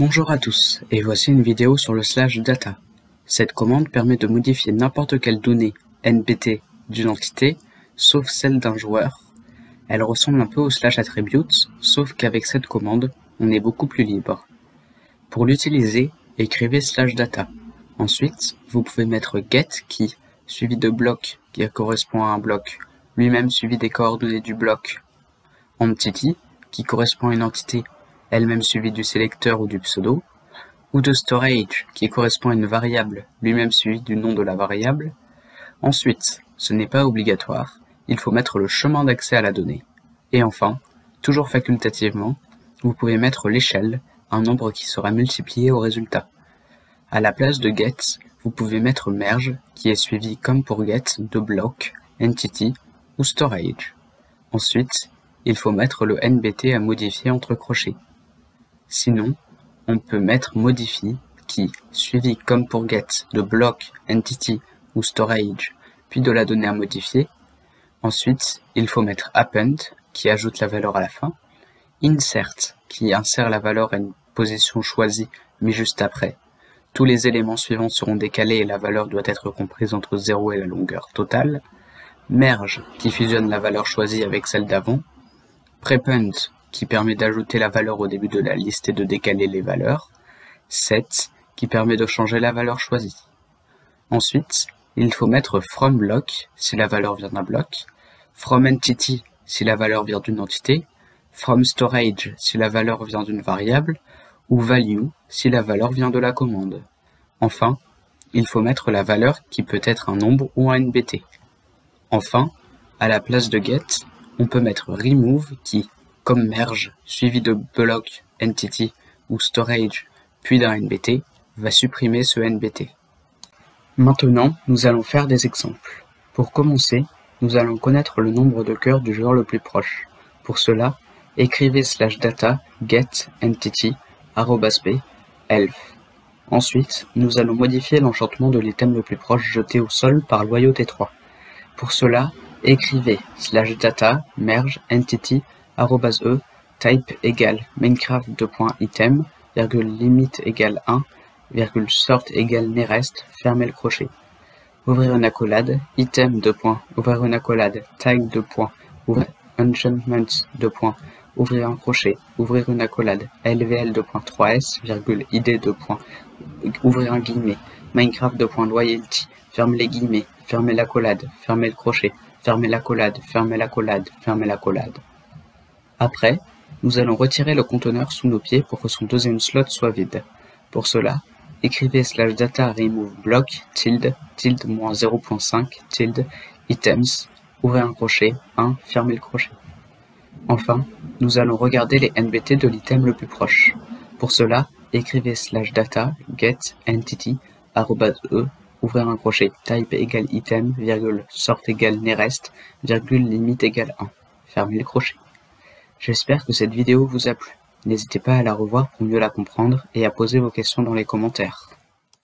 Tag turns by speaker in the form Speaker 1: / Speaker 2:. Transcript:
Speaker 1: Bonjour à tous, et voici une vidéo sur le slash data. Cette commande permet de modifier n'importe quelle donnée NBT d'une entité, sauf celle d'un joueur. Elle ressemble un peu au slash attributes, sauf qu'avec cette commande, on est beaucoup plus libre. Pour l'utiliser, écrivez slash data. Ensuite, vous pouvez mettre get qui, suivi de bloc qui correspond à un bloc, lui-même suivi des coordonnées du bloc, entity qui correspond à une entité, elle-même suivie du sélecteur ou du pseudo, ou de storage, qui correspond à une variable, lui-même suivi du nom de la variable. Ensuite, ce n'est pas obligatoire, il faut mettre le chemin d'accès à la donnée. Et enfin, toujours facultativement, vous pouvez mettre l'échelle, un nombre qui sera multiplié au résultat. À la place de get, vous pouvez mettre merge, qui est suivi comme pour get de bloc, entity ou storage. Ensuite, il faut mettre le NBT à modifier entre crochets. Sinon, on peut mettre modify qui, suivi comme pour get de bloc, entity ou storage, puis de la donnée à modifier. Ensuite, il faut mettre append qui ajoute la valeur à la fin, insert qui insère la valeur à une position choisie mais juste après. Tous les éléments suivants seront décalés et la valeur doit être comprise entre 0 et la longueur totale. Merge qui fusionne la valeur choisie avec celle d'avant. Prepend qui permet d'ajouter la valeur au début de la liste et de décaler les valeurs. Set qui permet de changer la valeur choisie. Ensuite, il faut mettre from block si la valeur vient d'un bloc, from entity si la valeur vient d'une entité, from storage si la valeur vient d'une variable, ou value si la valeur vient de la commande. Enfin, il faut mettre la valeur qui peut être un nombre ou un NBT. Enfin, à la place de get, on peut mettre remove qui, comme merge, suivi de block, entity ou storage, puis d'un NBT, va supprimer ce NBT. Maintenant, nous allons faire des exemples. Pour commencer, nous allons connaître le nombre de cœurs du joueur le plus proche. Pour cela, écrivez slash data get entity @p elf. Ensuite, nous allons modifier l'enchantement de l'item le plus proche jeté au sol par loyauté 3. Pour cela, écrivez slash data merge entity @e type égale minecraft.item, limite égale 1, sort égale nearest, fermez le crochet. Ouvrir une accolade, item ouvrir une accolade, tag ouvrir enchantment ouvrir un crochet, ouvrir une accolade, lvl 3s, id ouvrir un guillemet, minecraft.loyalty, fermez les guillemets, fermez l'accolade, fermez le crochet, fermez l'accolade, fermez l'accolade, fermez l'accolade. Après, nous allons retirer le conteneur sous nos pieds pour que son deuxième slot soit vide. Pour cela, écrivez slash data remove block tilde 0.5 tilde items, ouvrez un crochet, 1, fermez le crochet. Enfin, nous allons regarder les NBT de l'item le plus proche. Pour cela, écrivez slash data get entity @e, ouvrir un crochet, type égale item, sort égale nearest, limite égale 1, fermez le crochet. J'espère que cette vidéo vous a plu. N'hésitez pas à la revoir pour mieux la comprendre et à poser vos questions dans les commentaires.